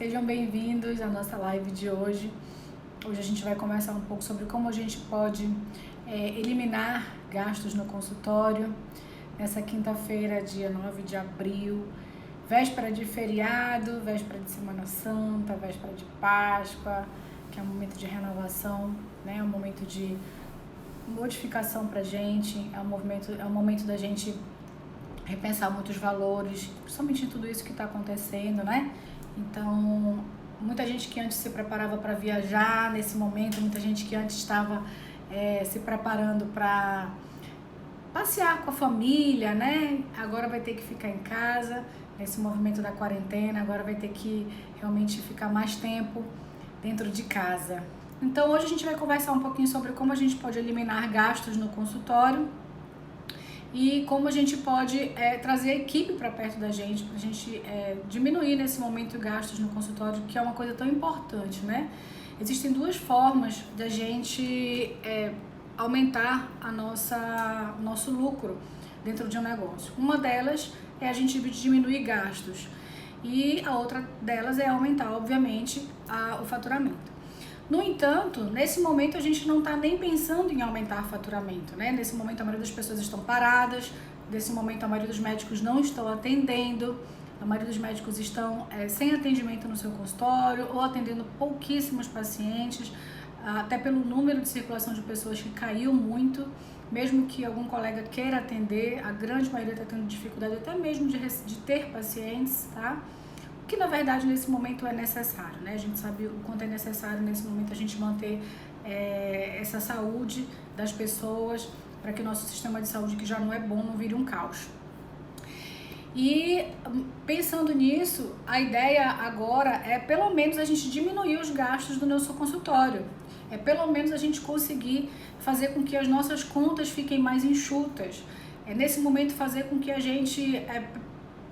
Sejam bem-vindos à nossa live de hoje. Hoje a gente vai conversar um pouco sobre como a gente pode eliminar gastos no consultório. Nessa quinta-feira, dia 9 de abril, véspera de feriado, véspera de Semana Santa, véspera de Páscoa, que é um momento de renovação, né? É um momento de modificação pra gente, é um momento da gente repensar muitos valores, principalmente em tudo isso que está acontecendo, né? Então, muita gente que antes se preparava para viajar nesse momento, muita gente que antes estava se preparando para passear com a família, né? Agora vai ter que ficar em casa, nesse movimento da quarentena, agora vai ter que realmente ficar mais tempo dentro de casa. Então, hoje a gente vai conversar um pouquinho sobre como a gente pode eliminar gastos no consultório e como a gente pode trazer a equipe para perto da gente, para a gente diminuir nesse momento gastos no consultório, que é uma coisa tão importante, né? Existem duas formas da gente aumentar o nosso lucro dentro de um negócio. Uma delas é a gente diminuir gastos e a outra delas é aumentar, obviamente, o faturamento. No entanto, nesse momento a gente não está nem pensando em aumentar faturamento, né? Nesse momento a maioria das pessoas estão paradas, nesse momento a maioria dos médicos não estão atendendo, a maioria dos médicos estão sem atendimento no seu consultório ou atendendo pouquíssimos pacientes, até pelo número de circulação de pessoas que caiu muito, mesmo que algum colega queira atender, a grande maioria está tendo dificuldade até mesmo de ter pacientes, tá? Que na verdade nesse momento é necessário, né? A gente sabe o quanto é necessário nesse momento a gente manter essa saúde das pessoas para que o nosso sistema de saúde, que já não é bom, não vire um caos. E pensando nisso, a ideia agora é pelo menos a gente diminuir os gastos do nosso consultório, é pelo menos a gente conseguir fazer com que as nossas contas fiquem mais enxutas, nesse momento fazer com que a gente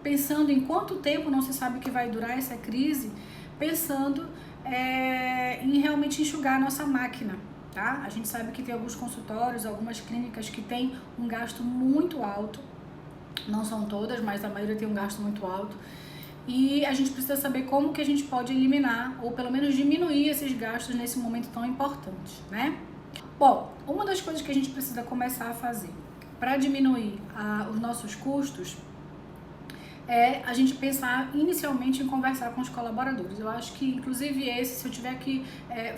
pensando em quanto tempo não se sabe que vai durar essa crise, pensando em realmente enxugar a nossa máquina, tá? A gente sabe que tem alguns consultórios, algumas clínicas que têm um gasto muito alto, não são todas, mas a maioria tem um gasto muito alto, e a gente precisa saber como que a gente pode eliminar, ou pelo menos diminuir esses gastos nesse momento tão importante, né? Bom, uma das coisas que a gente precisa começar a fazer para diminuir os nossos custos é a gente pensar inicialmente em conversar com os colaboradores. Eu acho que, inclusive, se eu tiver que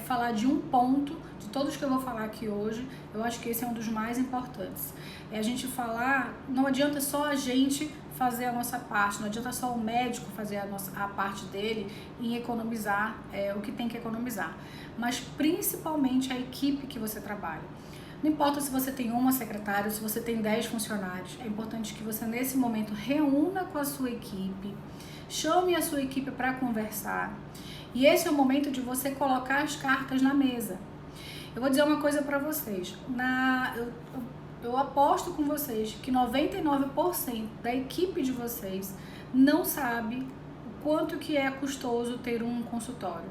falar de um ponto, de todos que eu vou falar aqui hoje, eu acho que esse é um dos mais importantes. É a gente falar, não adianta só a gente fazer a nossa parte, não adianta só o médico fazer a parte dele em economizar o que tem que economizar, mas principalmente a equipe que você trabalha. Não importa se você tem uma secretária, se você tem 10 funcionários, é importante que você nesse momento reúna com a sua equipe, chame a sua equipe para conversar, e esse é o momento de você colocar as cartas na mesa. Eu vou dizer uma coisa para vocês, eu aposto com vocês que 99% da equipe de vocês não sabe o quanto que é custoso ter um consultório.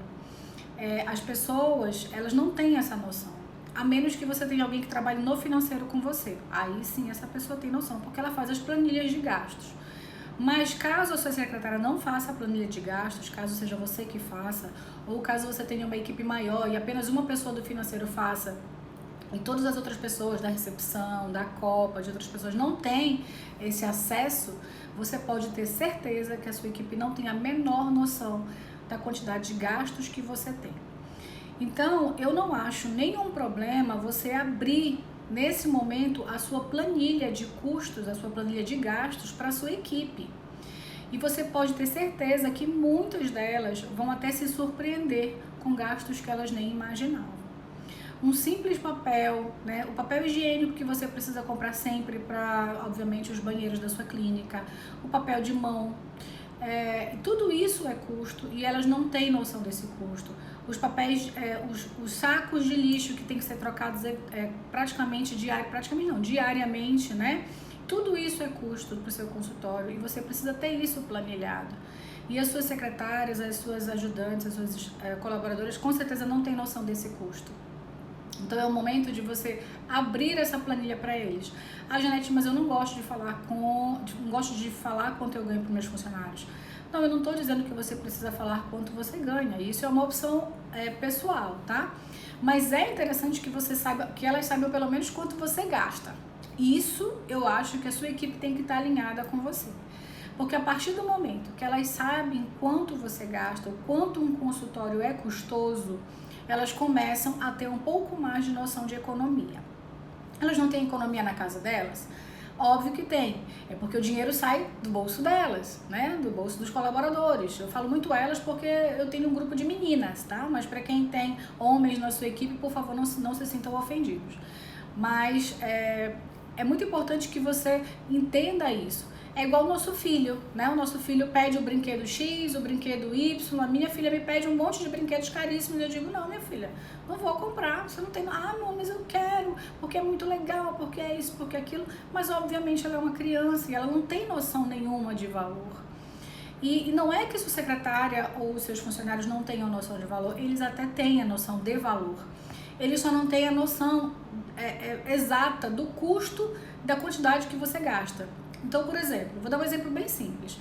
As pessoas, elas não têm essa noção. A menos que você tenha alguém que trabalhe no financeiro com você. Aí sim essa pessoa tem noção, porque ela faz as planilhas de gastos. Mas caso a sua secretária não faça a planilha de gastos, caso seja você que faça, ou caso você tenha uma equipe maior e apenas uma pessoa do financeiro faça, e todas as outras pessoas da recepção, da copa, de outras pessoas não têm esse acesso, você pode ter certeza que a sua equipe não tem a menor noção da quantidade de gastos que você tem. Então, eu não acho nenhum problema você abrir, nesse momento, a sua planilha de custos, a sua planilha de gastos para a sua equipe. E você pode ter certeza que muitas delas vão até se surpreender com gastos que elas nem imaginavam. Um simples papel, né? O papel higiênico que você precisa comprar sempre para, obviamente, os banheiros da sua clínica, o papel de mão, tudo isso é custo e elas não têm noção desse custo. Os papéis, os sacos de lixo que tem que ser trocados diariamente, né? Tudo isso é custo para o seu consultório e você precisa ter isso planilhado. E as suas secretárias, as suas ajudantes, as suas colaboradoras com certeza não têm noção desse custo. Então é o momento de você abrir essa planilha para eles. Janete, mas eu não gosto de falar quanto eu ganho para meus funcionários. Não, eu não estou dizendo que você precisa falar quanto você ganha, isso é uma opção pessoal, tá? Mas é interessante que você saiba, que elas saibam pelo menos quanto você gasta. Isso eu acho que a sua equipe tem que estar alinhada com você. Porque a partir do momento que elas sabem quanto você gasta, o quanto um consultório é custoso, elas começam a ter um pouco mais de noção de economia. Elas não têm economia na casa delas? Óbvio que tem, é porque o dinheiro sai do bolso delas, né? Do bolso dos colaboradores. Eu falo muito elas porque eu tenho um grupo de meninas, tá? Mas para quem tem homens na sua equipe, por favor, não se sintam ofendidos. Mas é muito importante que você entenda isso. É igual o nosso filho, né? O nosso filho pede o brinquedo X, o brinquedo Y, a minha filha me pede um monte de brinquedos caríssimos, eu digo, não, minha filha, não vou comprar, você não tem, não, mas eu quero, porque é muito legal, porque é isso, porque é aquilo, mas obviamente ela é uma criança e ela não tem noção nenhuma de valor. E não é que sua secretária ou seus funcionários não tenham noção de valor, eles até têm a noção de valor, eles só não têm a noção exata do custo da quantidade que você gasta. Então, por exemplo, vou dar um exemplo bem simples.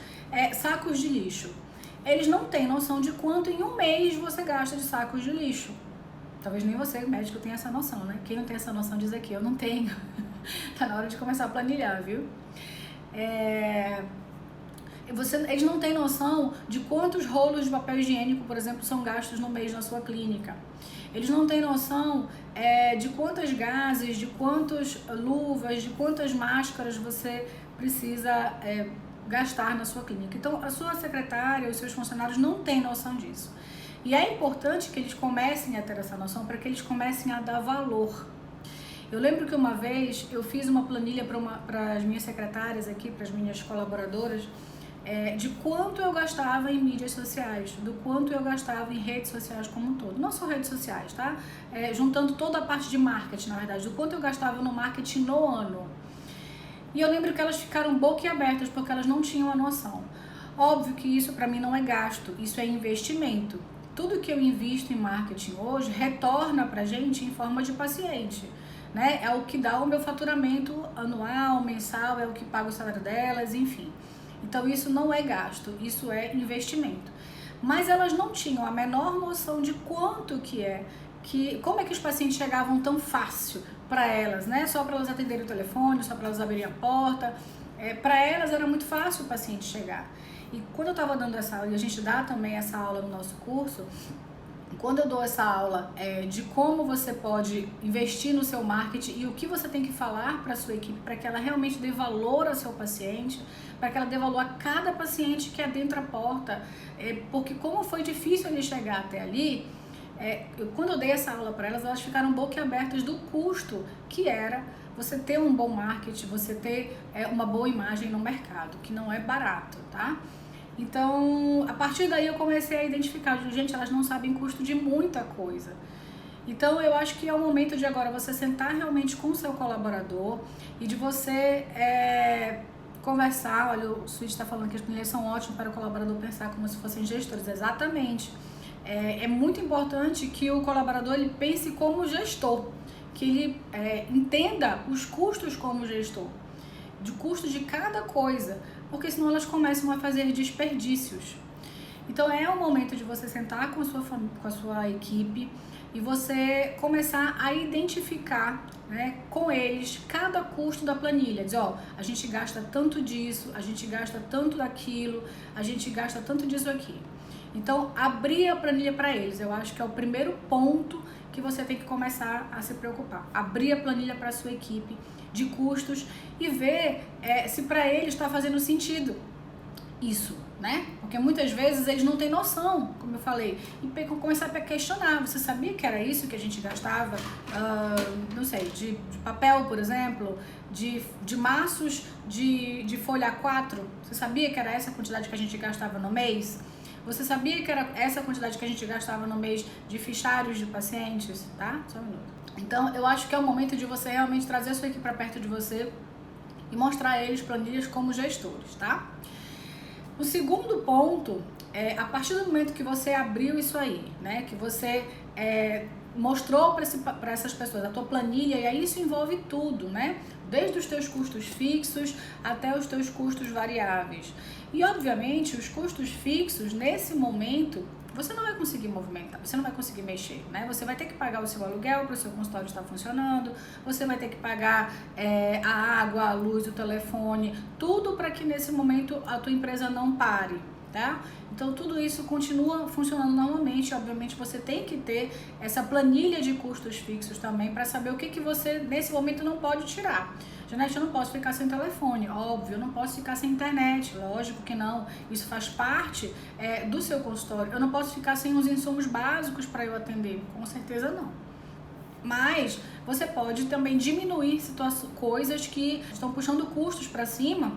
Sacos de lixo. Eles não têm noção de quanto em um mês você gasta de sacos de lixo. Talvez nem você, médico, tenha essa noção, né? Quem não tem essa noção diz aqui, eu não tenho. Tá na hora de começar a planilhar, viu? Eles não têm noção de quantos rolos de papel higiênico, por exemplo, são gastos no mês na sua clínica. Eles não têm noção de quantas gases, de quantas luvas, de quantas máscaras você precisa gastar na sua clínica. Então, a sua secretária, os seus funcionários não têm noção disso. E é importante que eles comecem a ter essa noção para que eles comecem a dar valor. Eu lembro que uma vez eu fiz uma planilha para as minhas secretárias aqui, para as minhas colaboradoras, de quanto eu gastava em mídias sociais, do quanto eu gastava em redes sociais como um todo. Não só redes sociais, tá? Juntando toda a parte de marketing, na verdade, do quanto eu gastava no marketing no ano. E eu lembro que elas ficaram boquiabertas porque elas não tinham a noção. Óbvio que isso para mim não é gasto, isso é investimento. Tudo que eu invisto em marketing hoje retorna pra gente em forma de paciente, né? É o que dá o meu faturamento anual, mensal, é o que paga o salário delas, enfim. Então isso não é gasto, isso é investimento. Mas elas não tinham a menor noção de quanto como é que os pacientes chegavam tão fácil para elas, né? Só para elas atenderem o telefone, só para elas abrirem a porta. Para elas era muito fácil o paciente chegar. E quando eu estava dando essa aula, e a gente dá também essa aula no nosso curso, quando eu dou essa aula de como você pode investir no seu marketing e o que você tem que falar para a sua equipe para que ela realmente dê valor ao seu paciente, para que ela dê valor a cada paciente que adentra a porta, porque como foi difícil ele chegar até ali, quando eu dei essa aula para elas ficaram boquiabertas do custo que era você ter um bom marketing, você ter uma boa imagem no mercado, que não é barato, tá? Então, a partir daí eu comecei a identificar, gente, elas não sabem custo de muita coisa. Então, eu acho que é o momento de agora você sentar realmente com o seu colaborador e de você conversar. Olha, o Switch está falando que as planilhas são ótimas para o colaborador pensar como se fossem gestores. Exatamente. É muito importante que o colaborador ele pense como gestor, que ele entenda os custos como gestor, de custos de cada coisa, porque senão elas começam a fazer desperdícios. Então é o momento de você sentar com a sua equipe e você começar a identificar, né, com eles cada custo da planilha. Dizer, a gente gasta tanto disso, a gente gasta tanto daquilo, a gente gasta tanto disso aqui. Então, abrir a planilha para eles, eu acho que é o primeiro ponto que você tem que começar a se preocupar. Abrir a planilha para a sua equipe de custos e ver se para eles está fazendo sentido isso, né? Porque muitas vezes eles não têm noção, como eu falei, e começar a questionar. Você sabia que era isso que a gente gastava, não sei, de papel, por exemplo, de maços de folha A4? Você sabia que era essa a quantidade que a gente gastava no mês? Você sabia que era essa a quantidade que a gente gastava no mês de fichários de pacientes? Tá? Só um minuto. Então, eu acho que é o momento de você realmente trazer a sua equipe para perto de você e mostrar a eles planilhas como gestores, tá? O segundo ponto a partir do momento que você abriu isso aí, né, que você mostrou para essas pessoas a tua planilha, e aí isso envolve tudo, né, desde os teus custos fixos até os teus custos variáveis. E obviamente os custos fixos nesse momento você não vai conseguir movimentar, você não vai conseguir mexer, né? Você vai ter que pagar o seu aluguel para o seu consultório estar funcionando, você vai ter que pagar a água, a luz, o telefone, tudo para que nesse momento a tua empresa não pare, tá? Então tudo isso continua funcionando normalmente. Obviamente você tem que ter essa planilha de custos fixos também para saber o que você nesse momento não pode tirar. Janete, eu não posso ficar sem telefone, óbvio, eu não posso ficar sem internet, lógico que não, isso faz parte do seu consultório. Eu não posso ficar sem os insumos básicos para eu atender, com certeza não. Mas você pode também diminuir coisas que estão puxando custos para cima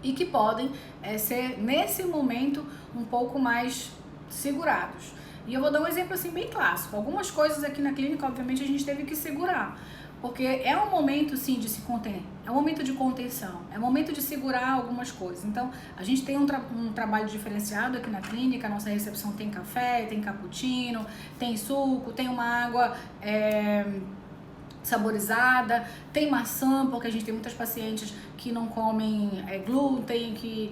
e que podem ser, nesse momento, um pouco mais segurados. E eu vou dar um exemplo assim bem clássico. Algumas coisas aqui na clínica, obviamente, a gente teve que segurar. Porque é um momento, sim, de se conter, é um momento de contenção, é um momento de segurar algumas coisas. Então, a gente tem um trabalho diferenciado aqui na clínica, a nossa recepção tem café, tem cappuccino, tem suco, tem uma água saborizada, tem maçã, porque a gente tem muitas pacientes que não comem glúten,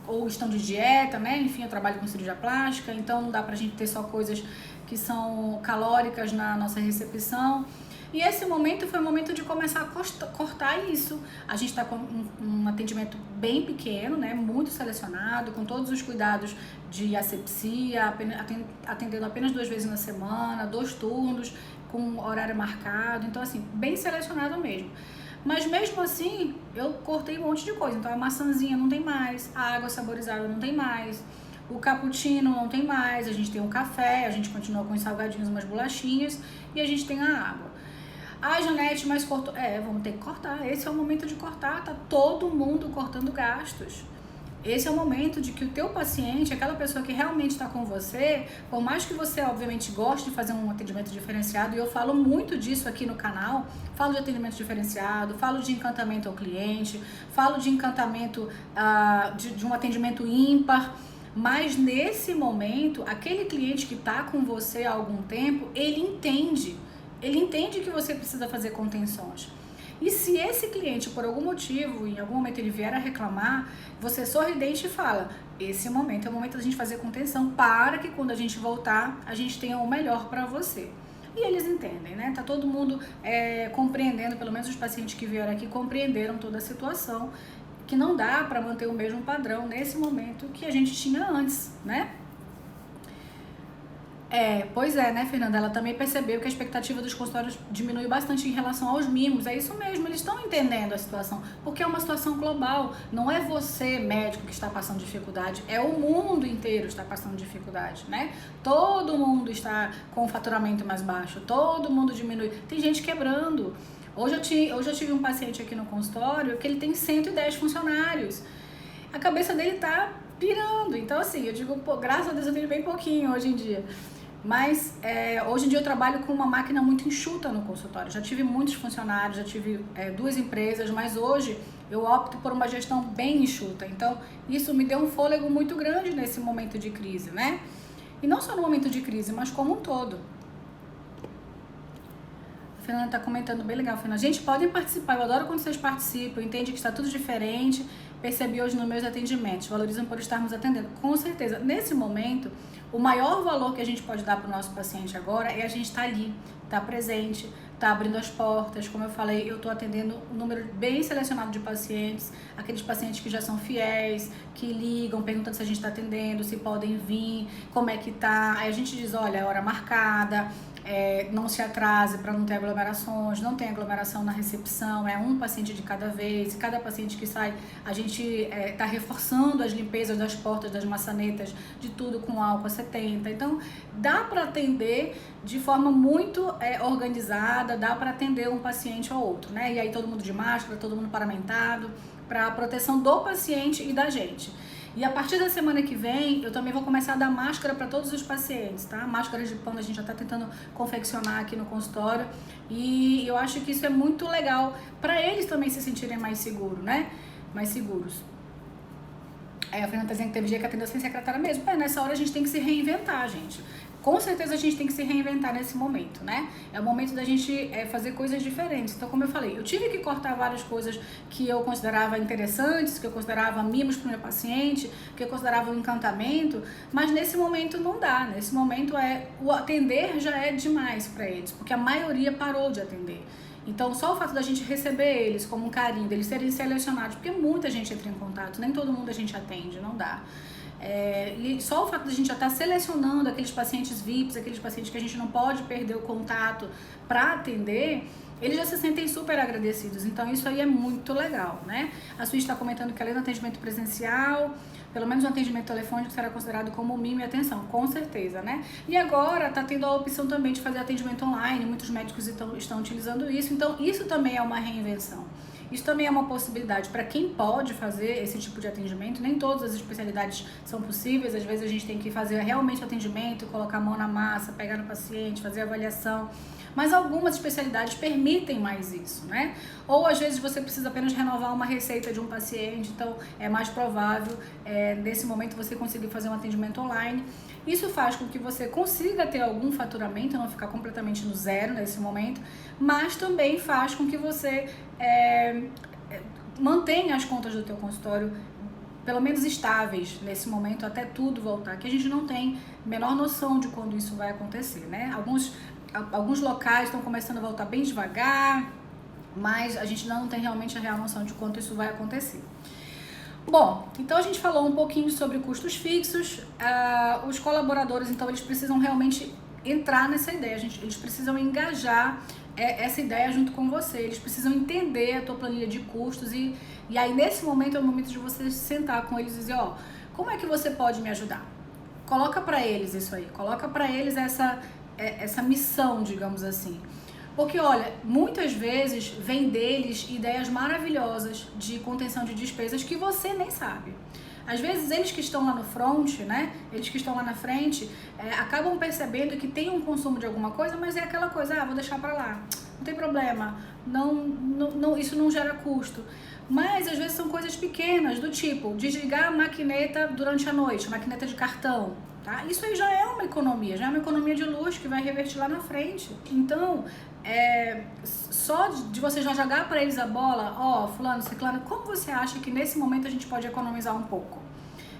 ou estão de dieta, né? Enfim, eu trabalho com cirurgia plástica, então não dá pra gente ter só coisas que são calóricas na nossa recepção. E esse momento foi o momento de começar a cortar isso. A gente está com um atendimento bem pequeno, né, muito selecionado, com todos os cuidados de asepsia, atendendo apenas 2 vezes na semana, 2 turnos, com horário marcado. Então, assim, bem selecionado mesmo. Mas mesmo assim, eu cortei um monte de coisa. Então, a maçãzinha não tem mais, a água saborizada não tem mais, o cappuccino não tem mais, a gente tem um café, a gente continua com os salgadinhos, umas bolachinhas, e a gente tem a água. Ah, Janete, mas cortou. Vamos ter que cortar. Esse é o momento de cortar. Tá todo mundo cortando gastos. Esse é o momento de que o teu paciente, aquela pessoa que realmente está com você, por mais que você, obviamente, goste de fazer um atendimento diferenciado, e eu falo muito disso aqui no canal, falo de atendimento diferenciado, falo de encantamento ao cliente, falo de encantamento de um atendimento ímpar, mas nesse momento, aquele cliente que está com você há algum tempo, ele entende que você precisa fazer contenções. E se esse cliente, por algum motivo, em algum momento ele vier a reclamar, você sorridente e fala, esse momento é o momento da gente fazer contenção para que quando a gente voltar, a gente tenha o melhor para você. E eles entendem, né? Tá todo mundo compreendendo, pelo menos os pacientes que vieram aqui compreenderam toda a situação, que não dá para manter o mesmo padrão nesse momento que a gente tinha antes, né? Pois é, né, Fernanda? Ela também percebeu que a expectativa dos consultórios diminuiu bastante em relação aos mimos. É isso mesmo, eles estão entendendo a situação, porque é uma situação global. Não é você, médico, que está passando dificuldade, é o mundo inteiro que está passando dificuldade, né? Todo mundo está com o faturamento mais baixo, todo mundo diminui. Tem gente quebrando. Hoje eu tive um paciente aqui no consultório que ele tem 110 funcionários. A cabeça dele tá pirando. Então, assim, eu digo, pô, graças a Deus eu tenho bem pouquinho hoje em dia. Mas hoje em dia eu trabalho com uma máquina muito enxuta no consultório. Já tive muitos funcionários, já tive 2 empresas, mas hoje eu opto por uma gestão bem enxuta. Então isso me deu um fôlego muito grande nesse momento de crise, né? E não só no momento de crise, mas como um todo. A Fernanda está comentando, bem legal, Fernanda. Gente, podem participar, eu adoro quando vocês participam, entende que está tudo diferente. Percebi hoje nos meus atendimentos, valorizam por estarmos atendendo. Com certeza, nesse momento, o maior valor que a gente pode dar para o nosso paciente agora é a gente estar ali, estar presente, estar abrindo as portas. Como eu falei, eu estou atendendo um número bem selecionado de pacientes, aqueles pacientes que já são fiéis, que ligam, perguntando se a gente está atendendo, se podem vir, como é que tá. Aí a gente diz, olha, é hora marcada, não se atrase para não ter aglomerações, não tem aglomeração na recepção, é um paciente de cada vez, e cada paciente que sai, a gente está reforçando as limpezas das portas, das maçanetas, de tudo com álcool 70. Então, dá para atender de forma muito organizada, dá para atender um paciente ou outro, né? E aí todo mundo de máscara, todo mundo paramentado, para a proteção do paciente e da gente. E a partir da semana que vem, eu também vou começar a dar máscara para todos os pacientes, tá? Máscaras de pano a gente já está tentando confeccionar aqui no consultório. E eu acho que isso é muito legal para eles também se sentirem mais seguros, né? Mais seguros. Aí a Fernanda tá dizendo que teve dia que atendeu sem secretária mesmo. Nessa hora a gente tem que se reinventar, gente. Com certeza a gente tem que se reinventar nesse momento, né? É o momento da gente fazer coisas diferentes. Então, como eu falei, eu tive que cortar várias coisas que eu considerava interessantes, que eu considerava mimos para o meu paciente, que eu considerava um encantamento, mas nesse momento não dá. Nesse momento o atender já é demais para eles, porque a maioria parou de atender. Então, só o fato da gente receber eles como um carinho, deles serem selecionados, porque muita gente entra em contato, nem todo mundo a gente atende, não dá. E só o fato de a gente já estar selecionando aqueles pacientes VIPs, aqueles pacientes que a gente não pode perder o contato para atender, eles já se sentem super agradecidos. Então isso aí é muito legal, né? A Suíça está comentando que além do atendimento presencial, pelo menos um atendimento telefônico será considerado como mimo e atenção, com certeza, né? E agora está tendo a opção também de fazer atendimento online, muitos médicos estão utilizando isso, então isso também é uma reinvenção. Isso também é uma possibilidade para quem pode fazer esse tipo de atendimento. Nem todas as especialidades são possíveis. Às vezes a gente tem que fazer realmente o atendimento, colocar a mão na massa, pegar no paciente, fazer a avaliação. Mas algumas especialidades permitem mais isso, né? Ou às vezes você precisa apenas renovar uma receita de um paciente, então é mais provável nesse momento você conseguir fazer um atendimento online. Isso faz com que você consiga ter algum faturamento, não ficar completamente no zero nesse momento, mas também faz com que você mantenha as contas do teu consultório pelo menos estáveis nesse momento até tudo voltar, que a gente não tem a menor noção de quando isso vai acontecer, né? Alguns locais estão começando a voltar bem devagar, mas a gente não tem realmente a real noção de quanto isso vai acontecer. Bom, então a gente falou um pouquinho sobre custos fixos. Os colaboradores, então, eles precisam realmente entrar nessa ideia, eles precisam engajar essa ideia junto com você, eles precisam entender a tua planilha de custos e aí nesse momento é o momento de você sentar com eles e dizer, ó, como é que você pode me ajudar? Coloca pra eles isso aí, coloca pra eles essa missão, digamos assim. Porque, olha, muitas vezes vem deles ideias maravilhosas de contenção de despesas que você nem sabe. Às vezes eles que estão lá no front, né, eles que estão lá na frente, acabam percebendo que tem um consumo de alguma coisa, mas é aquela coisa, vou deixar pra lá, não tem problema, isso não gera custo. Mas às vezes são coisas pequenas, do tipo, desligar a maquineta durante a noite, maquineta de cartão, tá? Isso aí já é uma economia de luz que vai revertir lá na frente. Então, só de você já jogar para eles a bola, fulano, ciclano, como você acha que nesse momento a gente pode economizar um pouco?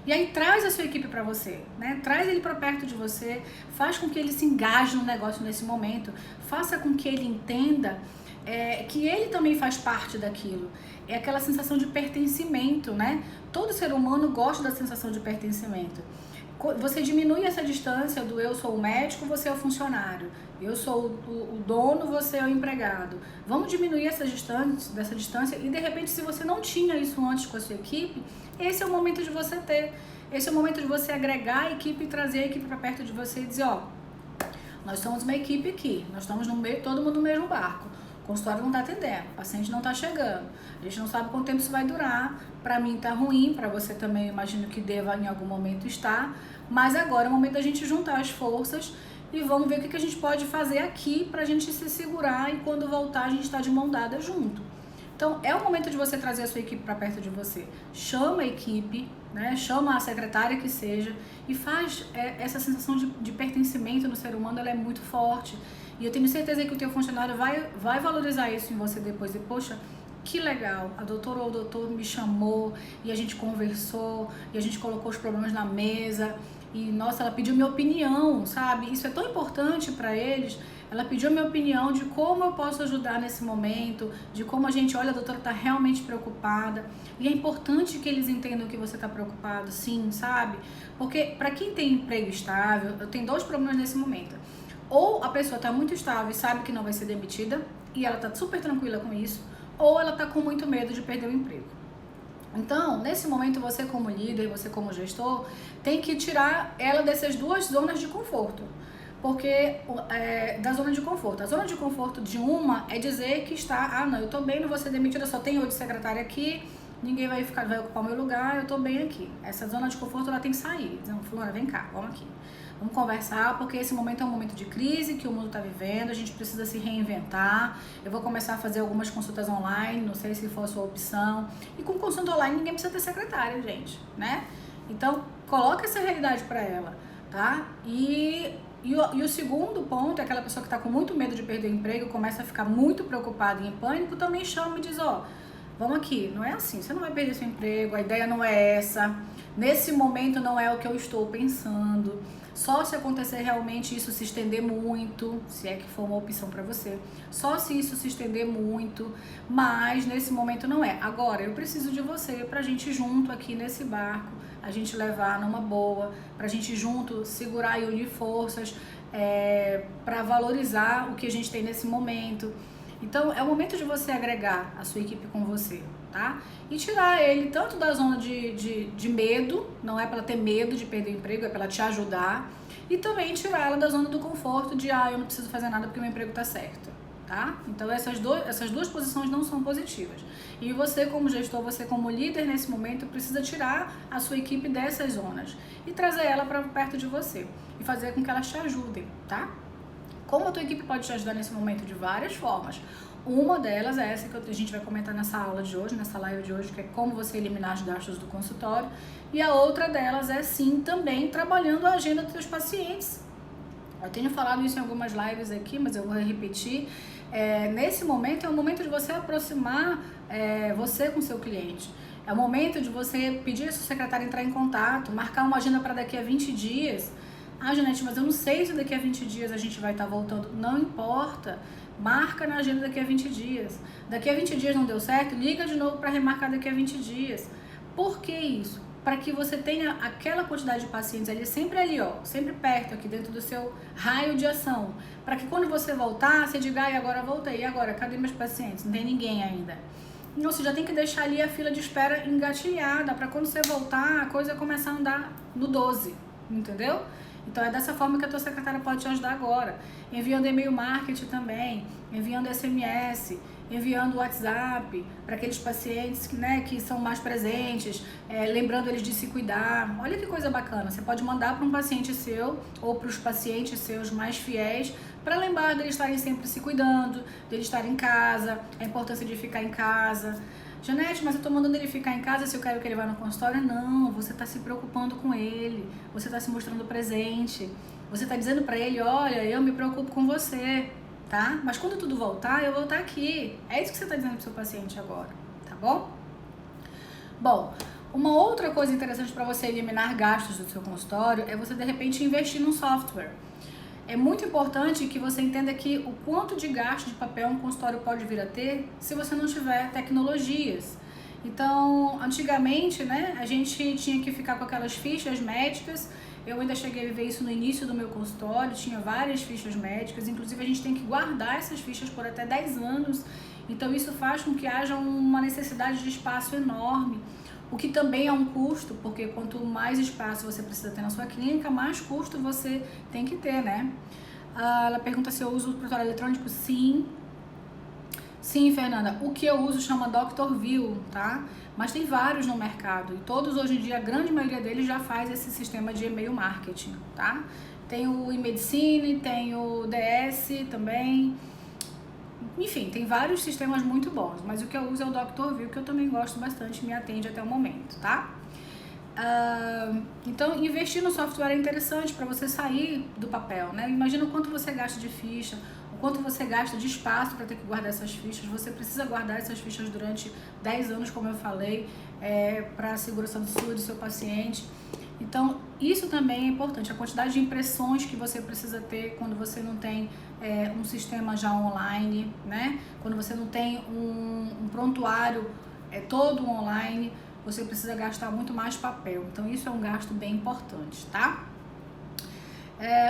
E aí traz a sua equipe para você, né? Traz ele para perto de você, faz com que ele se engaje no negócio nesse momento, faça com que ele entenda que ele também faz parte daquilo. É aquela sensação de pertencimento, né? Todo ser humano gosta da sensação de pertencimento. Você diminui essa distância do eu sou o médico, você é o funcionário. Eu sou o dono, você é o empregado. Vamos diminuir dessa distância e de repente, se você não tinha isso antes com a sua equipe, esse é o momento de você ter. Esse é o momento de você agregar a equipe e trazer a equipe para perto de você e dizer, nós somos uma equipe aqui, nós estamos todo mundo no mesmo barco. O consultório não está atendendo, o paciente não está chegando, a gente não sabe quanto tempo isso vai durar. Para mim está ruim, para você também imagino que deva em algum momento estar, mas agora é o momento da gente juntar as forças e vamos ver o que a gente pode fazer aqui para a gente se segurar e quando voltar a gente está de mão dada junto. Então é o momento de você trazer a sua equipe para perto de você. Chama a equipe, né? Chama a secretária que seja e faz essa sensação de pertencimento no ser humano, ela é muito forte. E eu tenho certeza que o teu funcionário vai valorizar isso em você depois. E, poxa, que legal, a doutora ou o doutor me chamou e a gente conversou e a gente colocou os problemas na mesa e, nossa, ela pediu minha opinião, sabe? Isso é tão importante para eles. Ela pediu a minha opinião de como eu posso ajudar nesse momento, de como a gente, olha, a doutora está realmente preocupada. E é importante que eles entendam que você está preocupado, sim, sabe? Porque para quem tem emprego estável, eu tenho 2 problemas nesse momento. Ou a pessoa está muito estável e sabe que não vai ser demitida e ela está super tranquila com isso, ou ela está com muito medo de perder o emprego. Então, nesse momento, você como líder, você como gestor, tem que tirar ela dessas 2 zonas de conforto. Porque da zona de conforto. A zona de conforto de uma é dizer que está, não, eu estou bem, não vou ser demitida, só tenho 8 secretária aqui, ninguém vai ocupar o meu lugar, eu estou bem aqui. Essa zona de conforto ela tem que sair. Não, fulana, vem cá, vamos aqui. Vamos conversar, porque esse momento é um momento de crise que o mundo está vivendo, a gente precisa se reinventar. Eu vou começar a fazer algumas consultas online, não sei se for a sua opção. E com consulta online ninguém precisa ter secretária, gente, né? Então, coloca essa realidade para ela, tá? E o segundo ponto é aquela pessoa que está com muito medo de perder o emprego, começa a ficar muito preocupada e em pânico, também chama e diz, ó, vamos aqui, não é assim, você não vai perder seu emprego, a ideia não é essa, nesse momento não é o que eu estou pensando, só se acontecer realmente isso se estender muito, se é que for uma opção para você, só se isso se estender muito, mas nesse momento não é. Agora, eu preciso de você pra gente junto aqui nesse barco, a gente levar numa boa, pra gente junto segurar e unir forças, para valorizar o que a gente tem nesse momento. Então, é o momento de você agregar a sua equipe com você, tá? E tirar ele tanto da zona de medo, não é para ter medo de perder o emprego, é para ela te ajudar, e também tirar ela da zona do conforto de, eu não preciso fazer nada porque meu emprego tá certo, tá? Então, essas duas posições não são positivas. E você como gestor, você como líder nesse momento, precisa tirar a sua equipe dessas zonas e trazer ela para perto de você e fazer com que elas te ajudem, tá? Como a tua equipe pode te ajudar nesse momento? De várias formas. Uma delas é essa que a gente vai comentar nessa aula de hoje, nessa live de hoje, que é como você eliminar os gastos do consultório. E a outra delas é sim também trabalhando a agenda dos teus pacientes. Eu tenho falado isso em algumas lives aqui, mas eu vou repetir. Nesse momento é o momento de você aproximar você com o seu cliente. É o momento de você pedir a sua secretária entrar em contato, marcar uma agenda para daqui a 20 dias. Janete, mas eu não sei se daqui a 20 dias a gente vai estar voltando. Não importa. Marca na agenda daqui a 20 dias. Daqui a 20 dias não deu certo, liga de novo para remarcar daqui a 20 dias. Por que isso? Para que você tenha aquela quantidade de pacientes ali, sempre ali, ó, sempre perto, aqui dentro do seu raio de ação. Para que quando você voltar, você diga, agora voltei, e agora, cadê meus pacientes? Não tem ninguém ainda. Então, você já tem que deixar ali a fila de espera engatilhada, para quando você voltar, a coisa começar a andar no 12, entendeu? Então, é dessa forma que a tua secretária pode te ajudar agora. Enviando e-mail marketing também, enviando SMS, enviando WhatsApp para aqueles pacientes que são mais presentes, lembrando eles de se cuidar. Olha que coisa bacana. Você pode mandar para um paciente seu ou para os pacientes seus mais fiéis para lembrar deles estarem sempre se cuidando, deles estarem em casa, a importância de ficar em casa. Janete, mas eu tô mandando ele ficar em casa se eu quero que ele vá no consultório? Não, você tá se preocupando com ele, você tá se mostrando presente, você tá dizendo pra ele, olha, eu me preocupo com você, tá? Mas quando tudo voltar, eu vou estar aqui. É isso que você tá dizendo pro seu paciente agora, tá bom? Bom, uma outra coisa interessante para você eliminar gastos do seu consultório é você, de repente, investir num software. É muito importante que você entenda que o quanto de gasto de papel um consultório pode vir a ter se você não tiver tecnologias. Então, antigamente, a gente tinha que ficar com aquelas fichas médicas. Eu ainda cheguei a ver isso no início do meu consultório, tinha várias fichas médicas, inclusive a gente tem que guardar essas fichas por até 10 anos. Então, isso faz com que haja uma necessidade de espaço enorme. O que também é um custo, porque quanto mais espaço você precisa ter na sua clínica, mais custo você tem que ter, né? Ela pergunta se eu uso o prontuário eletrônico. Sim. Sim, Fernanda. O que eu uso chama Doctorview, tá? Mas tem vários no mercado e todos hoje em dia, a grande maioria deles já faz esse sistema de e-mail marketing, tá? Tem o eMedicine, tem o DS também. Enfim, tem vários sistemas muito bons, mas o que eu uso é o Doctorview, que eu também gosto bastante e me atende até o momento, tá? Então, investir no software é interessante para você sair do papel, né? Imagina o quanto você gasta de ficha, o quanto você gasta de espaço para ter que guardar essas fichas. Você precisa guardar essas fichas durante 10 anos, como eu falei, para a segurança do seu paciente. Então, isso também é importante, a quantidade de impressões que você precisa ter quando você não tem um sistema já online, né? Quando você não tem um prontuário todo online, você precisa gastar muito mais papel. Então, isso é um gasto bem importante, tá?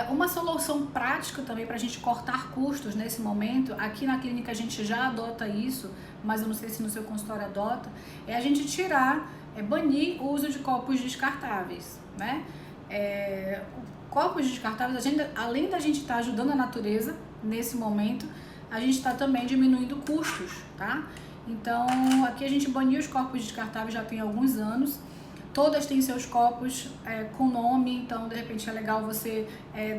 Uma solução prática também para a gente cortar custos nesse momento, aqui na clínica a gente já adota isso, mas eu não sei se no seu consultório adota, é a gente banir o uso de copos descartáveis, né? Copos descartáveis, além da gente estar ajudando a natureza nesse momento, a gente está também diminuindo custos, tá? Então, aqui a gente baniu os copos descartáveis já tem alguns anos, Todas têm seus copos com nome, então de repente é legal você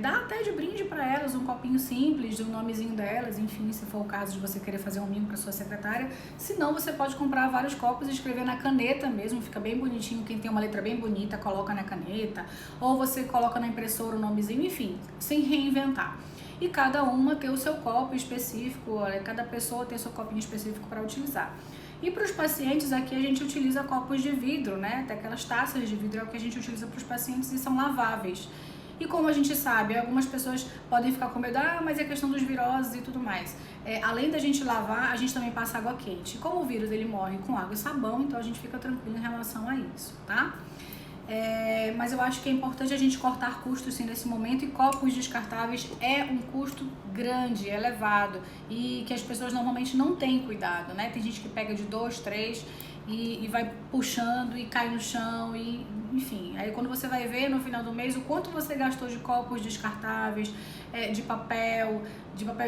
dar até de brinde para elas um copinho simples, do nomezinho delas, enfim, se for o caso de você querer fazer um mimo para sua secretária. Se não, você pode comprar vários copos e escrever na caneta mesmo, fica bem bonitinho. Quem tem uma letra bem bonita, coloca na caneta, ou você coloca na impressora o nomezinho, enfim, sem reinventar. E cada uma tem o seu copo específico, cada pessoa tem o seu copinho específico para utilizar. E para os pacientes aqui a gente utiliza copos de vidro, né? Até aquelas taças de vidro é o que a gente utiliza para os pacientes e são laváveis. E como a gente sabe, algumas pessoas podem ficar com medo, mas é questão dos viroses e tudo mais. Além da gente lavar, a gente também passa água quente. Como o vírus ele morre com água e sabão, então a gente fica tranquilo em relação a isso, tá? Mas eu acho que é importante a gente cortar custos sim nesse momento, e copos descartáveis é um custo grande, elevado, e que as pessoas normalmente não têm cuidado, né? Tem gente que pega de 2, 3 e vai puxando e cai no chão, e enfim, aí quando você vai ver no final do mês o quanto você gastou de copos descartáveis, de papel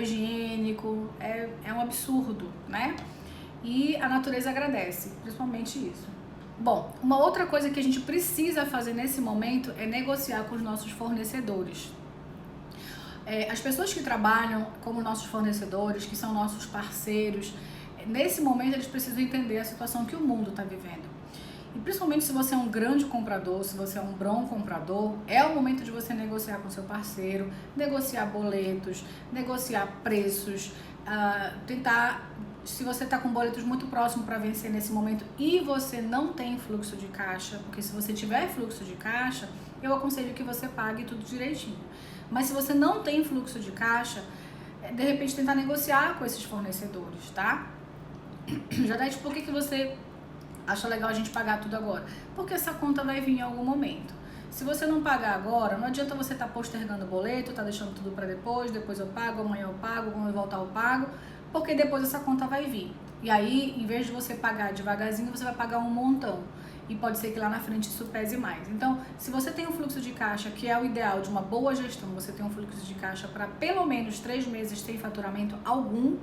higiênico, é um absurdo, né? E a natureza agradece, principalmente isso. Bom, uma outra coisa que a gente precisa fazer nesse momento é negociar com os nossos fornecedores. As pessoas que trabalham como nossos fornecedores, que são nossos parceiros, nesse momento eles precisam entender a situação que o mundo está vivendo. E principalmente se você é um grande comprador, se você é um bom comprador, é o momento de você negociar com seu parceiro, negociar boletos, negociar preços, tentar... Se você está com boletos muito próximos para vencer nesse momento e você não tem fluxo de caixa, porque se você tiver fluxo de caixa, eu aconselho que você pague tudo direitinho. Mas se você não tem fluxo de caixa, de repente tentar negociar com esses fornecedores, tá? Já daí, por que você acha legal a gente pagar tudo agora? Porque essa conta vai vir em algum momento. Se você não pagar agora, não adianta você estar postergando o boleto, tá deixando tudo para depois eu pago, amanhã eu pago, quando eu voltar eu pago, porque depois essa conta vai vir. E aí, em vez de você pagar devagarzinho, você vai pagar um montão. E pode ser que lá na frente isso pese mais. Então, se você tem um fluxo de caixa, que é o ideal de uma boa gestão, você tem um fluxo de caixa para pelo menos 3 meses ter faturamento algum.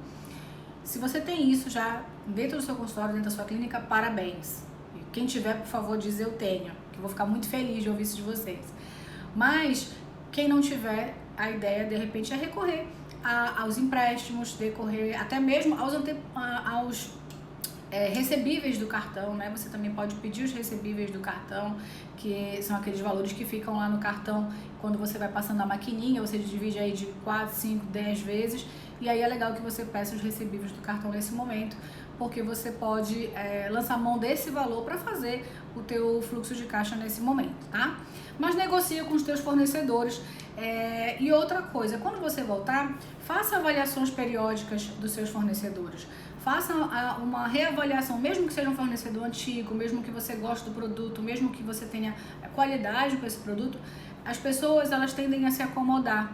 Se você tem isso já dentro do seu consultório, dentro da sua clínica, parabéns. E quem tiver, por favor, diz eu tenho, que eu vou ficar muito feliz de ouvir isso de vocês. Mas, quem não tiver, a ideia, de repente, é recorrer aos empréstimos, decorrer até mesmo aos recebíveis do cartão, né? Você também pode pedir os recebíveis do cartão, que são aqueles valores que ficam lá no cartão quando você vai passando a maquininha, você divide aí de 4, 5, 10 vezes, e aí é legal que você peça os recebíveis do cartão nesse momento, porque você pode lançar mão desse valor para fazer o teu fluxo de caixa nesse momento, tá? Mas negocia com os teus fornecedores. E outra coisa, quando você voltar, faça avaliações periódicas dos seus fornecedores. Faça uma reavaliação, mesmo que seja um fornecedor antigo, mesmo que você goste do produto, mesmo que você tenha qualidade com esse produto, as pessoas elas tendem a se acomodar.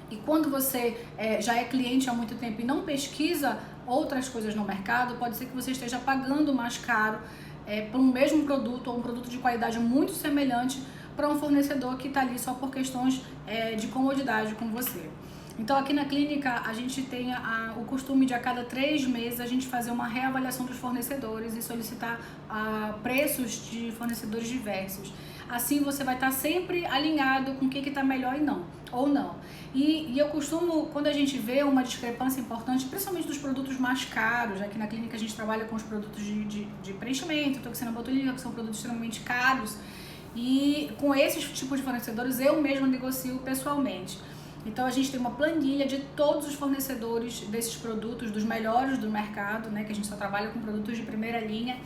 E quando você já é cliente há muito tempo e não pesquisa outras coisas no mercado, pode ser que você esteja pagando mais caro por um mesmo produto ou um produto de qualidade muito semelhante para um fornecedor que está ali só por questões de comodidade com você. Então aqui na clínica a gente tem o costume de a cada 3 meses a gente fazer uma reavaliação dos fornecedores e solicitar preços de fornecedores diversos. Assim você vai estar sempre alinhado com o que está melhor ou não. E eu costumo, quando a gente vê uma discrepância importante, principalmente dos produtos mais caros, aqui na clínica a gente trabalha com os produtos de preenchimento, toxina botulínica, que são produtos extremamente caros, e com esses tipos de fornecedores eu mesma negocio pessoalmente. Então a gente tem uma planilha de todos os fornecedores desses produtos, dos melhores do mercado, né, que a gente só trabalha com produtos de primeira linha,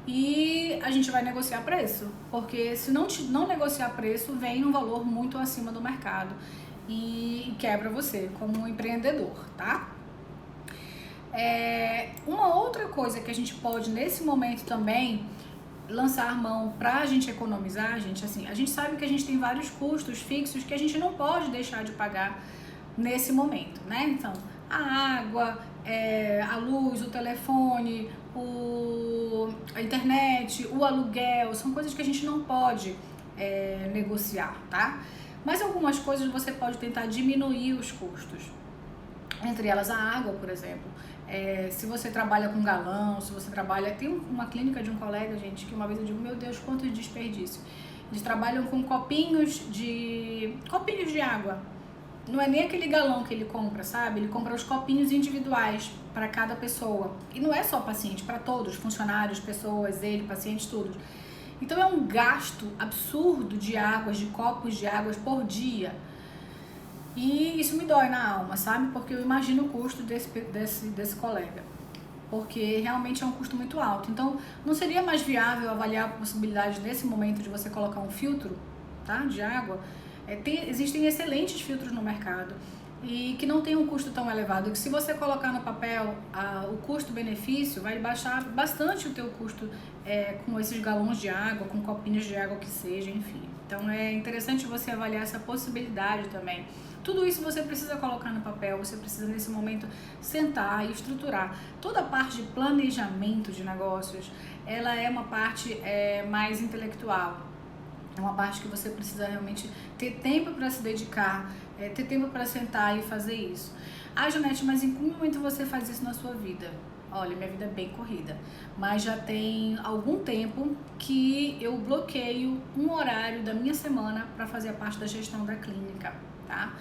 e a gente vai negociar preço, porque se não negociar preço, vem um valor muito acima do mercado e quebra você como um empreendedor, tá? Uma outra coisa que a gente pode nesse momento também lançar mão para a gente economizar, gente, assim, a gente sabe que a gente tem vários custos fixos que a gente não pode deixar de pagar nesse momento, né? Então, a água, a luz, o telefone, a internet, o aluguel, são coisas que a gente não pode negociar, tá? Mas algumas coisas você pode tentar diminuir os custos. Entre elas a água, por exemplo. Se você trabalha com galão, se você trabalha... Tem uma clínica de um colega, gente, que uma vez eu digo, meu Deus, quanto desperdício. Eles trabalham com copinhos de água. Não é nem aquele galão que ele compra, sabe? Ele compra os copinhos individuais para cada pessoa. E não é só paciente, para todos, funcionários, pessoas, ele, pacientes, tudo. Então é um gasto absurdo de águas, de copos de águas por dia. E isso me dói na alma, sabe? Porque eu imagino o custo desse colega. Porque realmente é um custo muito alto. Então, não seria mais viável avaliar a possibilidade nesse momento de você colocar um filtro, tá, de água? Existem excelentes filtros no mercado e que não tem um custo tão elevado. Que se você colocar no papel o custo-benefício, vai baixar bastante o teu custo com esses galões de água, com copinhos de água que seja, enfim. Então, é interessante você avaliar essa possibilidade também. Tudo isso você precisa colocar no papel, você precisa nesse momento sentar e estruturar. Toda a parte de planejamento de negócios, ela é uma parte mais intelectual. É uma parte que você precisa realmente ter tempo para se dedicar, ter tempo para sentar e fazer isso. Ah, Janete, mas em que momento você faz isso na sua vida? Olha, minha vida é bem corrida, mas já tem algum tempo que eu bloqueio um horário da minha semana para fazer a parte da gestão da clínica, tá?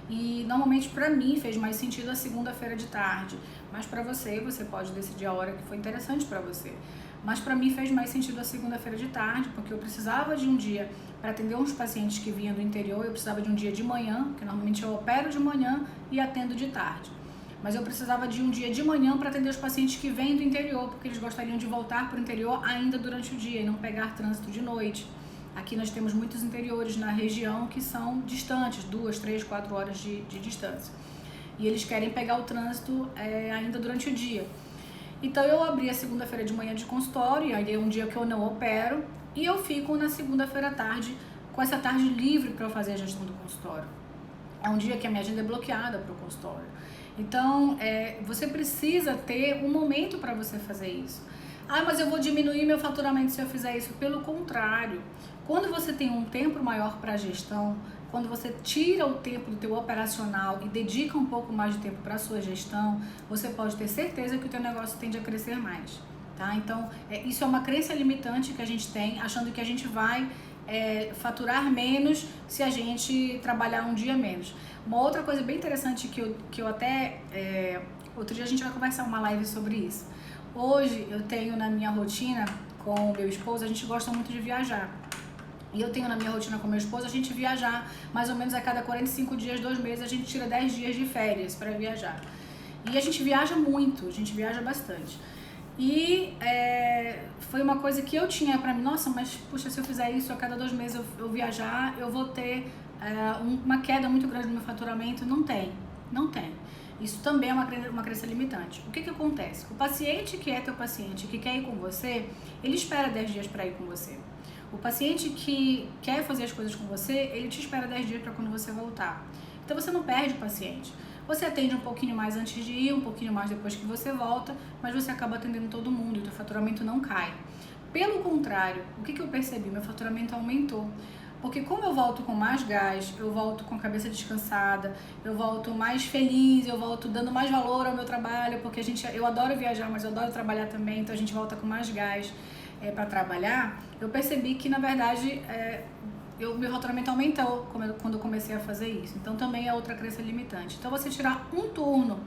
E normalmente para mim fez mais sentido a segunda-feira de tarde, mas para você pode decidir a hora que for interessante para você. Mas para mim fez mais sentido a segunda-feira de tarde, porque eu precisava de um dia para atender uns pacientes que vinham do interior, eu precisava de um dia de manhã, que normalmente eu opero de manhã e atendo de tarde. Mas eu precisava de um dia de manhã para atender os pacientes que vêm do interior, porque eles gostariam de voltar para o interior ainda durante o dia e não pegar trânsito de noite. Aqui nós temos muitos interiores na região que são distantes, 2, 3, 4 horas de distância. E eles querem pegar o trânsito ainda durante o dia. Então eu abri a segunda-feira de manhã de consultório, aí é um dia que eu não opero, e eu fico na segunda-feira à tarde, com essa tarde livre para eu fazer a gestão do consultório. É um dia que a minha agenda é bloqueada para o consultório. Então, você precisa ter um momento para você fazer isso. Ah, mas eu vou diminuir meu faturamento se eu fizer isso. Pelo contrário, quando você tem um tempo maior para a gestão, quando você tira o tempo do teu operacional e dedica um pouco mais de tempo para a sua gestão, você pode ter certeza que o teu negócio tende a crescer mais, tá? Então, isso é uma crença limitante que a gente tem, achando que a gente vai faturar menos se a gente trabalhar um dia menos. Uma outra coisa bem interessante que eu até... outro dia a gente vai conversar uma live sobre isso. Hoje eu tenho na minha rotina com o meu esposo, a gente gosta muito de viajar. E eu tenho na minha rotina com meu esposo a gente viajar mais ou menos a cada 45 dias, 2 meses, a gente tira 10 dias de férias para viajar. E a gente viaja muito, a gente viaja bastante. E foi uma coisa que eu tinha para mim, nossa, mas puxa, se eu fizer isso a cada 2 meses eu viajar, eu vou ter uma queda muito grande no meu faturamento. Não tem. Isso também é uma crença limitante. O que acontece? O paciente que é teu paciente, que quer ir com você, ele espera 10 dias para ir com você. O paciente que quer fazer as coisas com você, ele te espera 10 dias para quando você voltar. Então você não perde o paciente. Você atende um pouquinho mais antes de ir, um pouquinho mais depois que você volta, mas você acaba atendendo todo mundo e o teu faturamento não cai. Pelo contrário, o que eu percebi? Meu faturamento aumentou. Porque como eu volto com mais gás, eu volto com a cabeça descansada, eu volto mais feliz, eu volto dando mais valor ao meu trabalho, porque eu adoro viajar, mas eu adoro trabalhar também, então a gente volta com mais gás para trabalhar. Eu percebi que, na verdade, meu faturamento aumentou quando eu comecei a fazer isso. Então, também é outra crença limitante. Então, você tirar um turno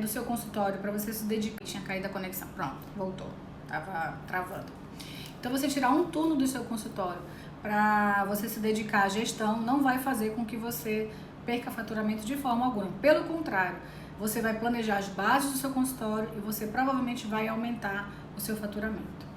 do seu consultório para você se dedicar... Tinha caído a conexão. Pronto, voltou. Tava travando. Então, você tirar um turno do seu consultório para você se dedicar à gestão não vai fazer com que você perca faturamento de forma alguma. Pelo contrário, você vai planejar as bases do seu consultório e você provavelmente vai aumentar o seu faturamento.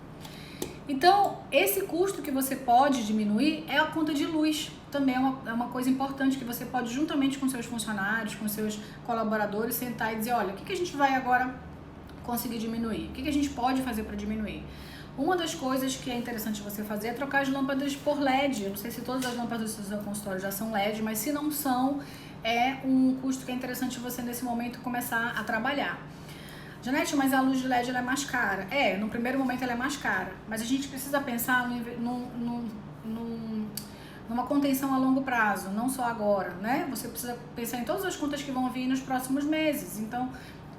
Então, esse custo que você pode diminuir é a conta de luz. Também é uma coisa importante que você pode, juntamente com seus funcionários, com seus colaboradores, sentar e dizer, olha, o que a gente vai agora conseguir diminuir? O que a gente pode fazer para diminuir? Uma das coisas que é interessante você fazer é trocar as lâmpadas por LED. Eu não sei se todas as lâmpadas do seu consultório já são LED, mas se não são, é um custo que é interessante você, nesse momento, começar a trabalhar. Janete, mas a luz de LED ela é mais cara. No primeiro momento ela é mais cara, mas a gente precisa pensar numa contenção a longo prazo, não só agora, né? Você precisa pensar em todas as contas que vão vir nos próximos meses. Então,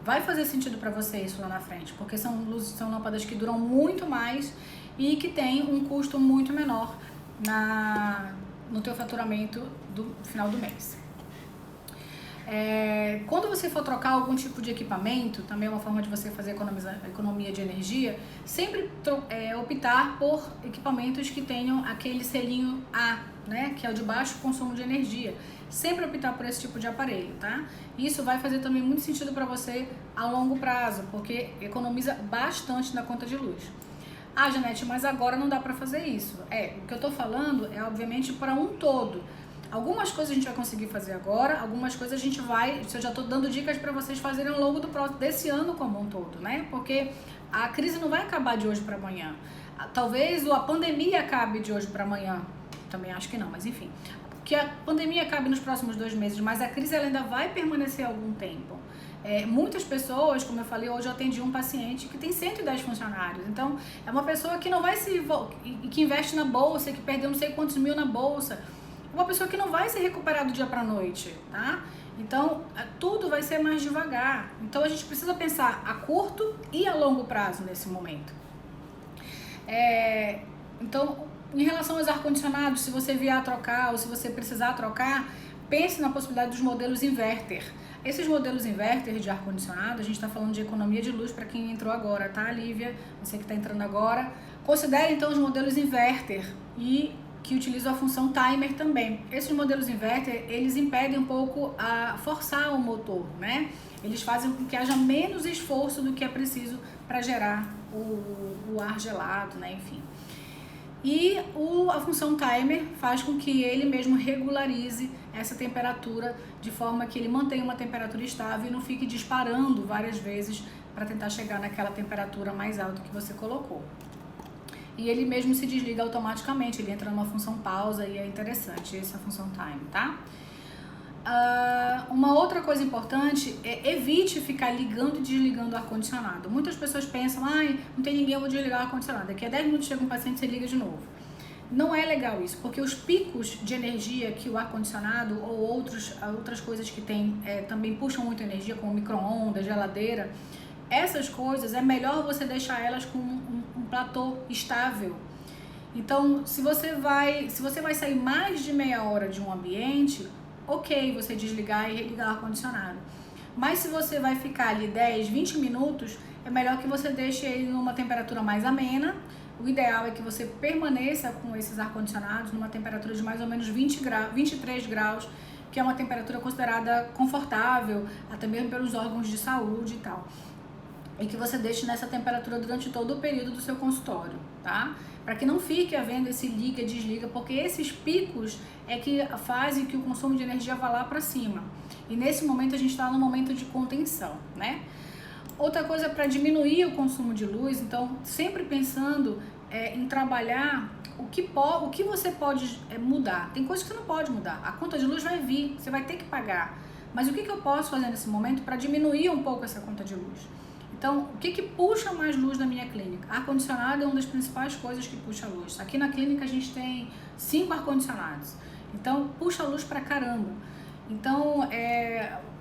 vai fazer sentido para você isso lá na frente, porque são lâmpadas que duram muito mais e que têm um custo muito menor no teu faturamento do final do mês. Quando você for trocar algum tipo de equipamento, também é uma forma de você fazer economia de energia, sempre optar por equipamentos que tenham aquele selinho A, né, que é o de baixo consumo de energia. Sempre optar por esse tipo de aparelho, tá? Isso vai fazer também muito sentido para você a longo prazo, porque economiza bastante na conta de luz. Ah, Janete, mas agora não dá para fazer isso. O que eu tô falando é obviamente para um todo. Algumas coisas a gente vai conseguir fazer agora, algumas coisas a gente eu já estou dando dicas para vocês fazerem ao longo desse ano como um todo, né? Porque a crise não vai acabar de hoje para amanhã. Talvez a pandemia acabe de hoje para amanhã, também acho que não, mas enfim. Que a pandemia acabe nos próximos 2 meses, mas a crise ela ainda vai permanecer algum tempo. Muitas pessoas, como eu falei, hoje eu atendi um paciente que tem 110 funcionários. Então, é uma pessoa que não vai que investe na bolsa, que perdeu não sei quantos mil na bolsa. Uma pessoa que não vai se recuperar do dia para a noite, tá? Então, tudo vai ser mais devagar. Então, a gente precisa pensar a curto e a longo prazo nesse momento. Então, em relação aos ar-condicionados, se você vier a trocar ou se você precisar trocar, pense na possibilidade dos modelos inverter. Esses modelos inverter de ar-condicionado, a gente está falando de economia de luz para quem entrou agora, tá, Lívia? Você que está entrando agora. Considere, então, os modelos inverter e que utilizam a função timer também. Esses modelos inverter, eles impedem um pouco a forçar o motor, né? Eles fazem com que haja menos esforço do que é preciso para gerar o ar gelado, né? Enfim. E a função timer faz com que ele mesmo regularize essa temperatura de forma que ele mantenha uma temperatura estável e não fique disparando várias vezes para tentar chegar naquela temperatura mais alta que você colocou. E ele mesmo se desliga automaticamente, ele entra numa função pausa e é interessante essa função time, tá? Uma outra coisa importante é evite ficar ligando e desligando o ar-condicionado. Muitas pessoas pensam, não tem ninguém, eu vou desligar o ar-condicionado. Daqui a 10 minutos chega um paciente e você liga de novo. Não é legal isso, porque os picos de energia que o ar-condicionado ou outras coisas que tem também puxam muito energia, como micro-ondas, geladeira, essas coisas é melhor você deixar elas com um platô estável. Então, se você vai sair mais de meia hora de um ambiente, ok, você desligar e religar o ar-condicionado. Mas se você vai ficar ali 10, 20 minutos, é melhor que você deixe ele numa temperatura mais amena. O ideal é que você permaneça com esses ar-condicionados numa temperatura de mais ou menos 23 graus, que é uma temperatura considerada confortável, até mesmo pelos órgãos de saúde e tal. E que você deixe nessa temperatura durante todo o período do seu consultório, tá? Para que não fique havendo esse liga e desliga, porque esses picos é que fazem que o consumo de energia vá lá para cima. E nesse momento a gente está no momento de contenção, né? Outra coisa para diminuir o consumo de luz, então sempre pensando em trabalhar o que você pode mudar. Tem coisas que você não pode mudar. A conta de luz vai vir, você vai ter que pagar. Mas o que eu posso fazer nesse momento para diminuir um pouco essa conta de luz? Então, o que puxa mais luz na minha clínica? Ar-condicionado é uma das principais coisas que puxa luz. Aqui na clínica a gente tem 5 ar-condicionados. Então, puxa luz pra caramba. Então,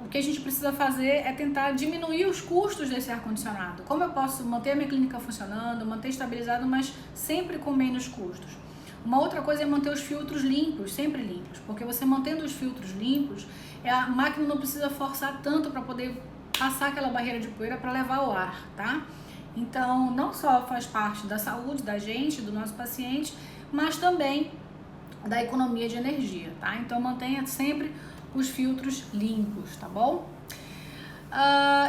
o que a gente precisa fazer é tentar diminuir os custos desse ar-condicionado. Como eu posso manter a minha clínica funcionando, manter estabilizado, mas sempre com menos custos? Uma outra coisa é manter os filtros limpos, sempre limpos. Porque você mantendo os filtros limpos, a máquina não precisa forçar tanto para poder passar aquela barreira de poeira para levar o ar, tá? Então, não só faz parte da saúde da gente, do nosso paciente, mas também da economia de energia, tá? Então, mantenha sempre os filtros limpos, tá bom?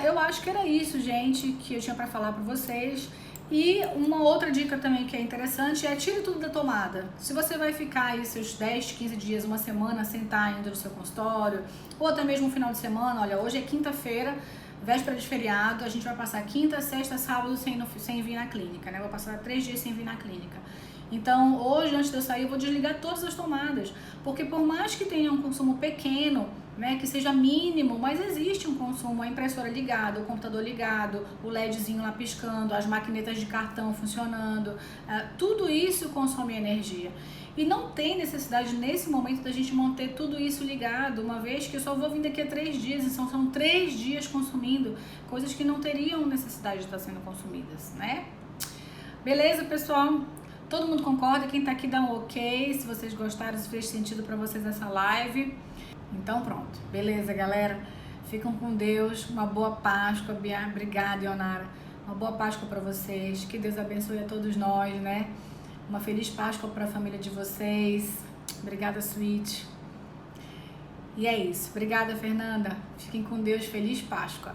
Eu acho que era isso, gente, que eu tinha para falar para vocês. E uma outra dica também que é interessante é tire tudo da tomada. Se você vai ficar aí seus 10, 15 dias, uma semana sem estar indo no seu consultório, ou até mesmo um final de semana, olha, hoje é quinta-feira, véspera de feriado, a gente vai passar quinta, sexta, sábado sem vir na clínica, né? Vou passar 3 dias sem vir na clínica. Então, hoje, antes de eu sair, eu vou desligar todas as tomadas, porque por mais que tenha um consumo pequeno, né, que seja mínimo, mas existe um consumo, a impressora ligada, o computador ligado, o LEDzinho lá piscando, as maquinetas de cartão funcionando, tudo isso consome energia. E não tem necessidade nesse momento da gente manter tudo isso ligado, uma vez que eu só vou vir daqui a 3 dias, então são 3 dias consumindo coisas que não teriam necessidade de estar sendo consumidas, né? Beleza, pessoal? Todo mundo concorda? Quem tá aqui dá um ok, se vocês gostaram, se fez sentido pra vocês essa live. Então pronto, beleza, galera? Ficam com Deus, uma boa Páscoa, obrigada, Ionara. Uma boa Páscoa pra vocês, que Deus abençoe a todos nós, né? Uma feliz Páscoa para a família de vocês. Obrigada, Sweet. E é isso. Obrigada, Fernanda. Fiquem com Deus. Feliz Páscoa.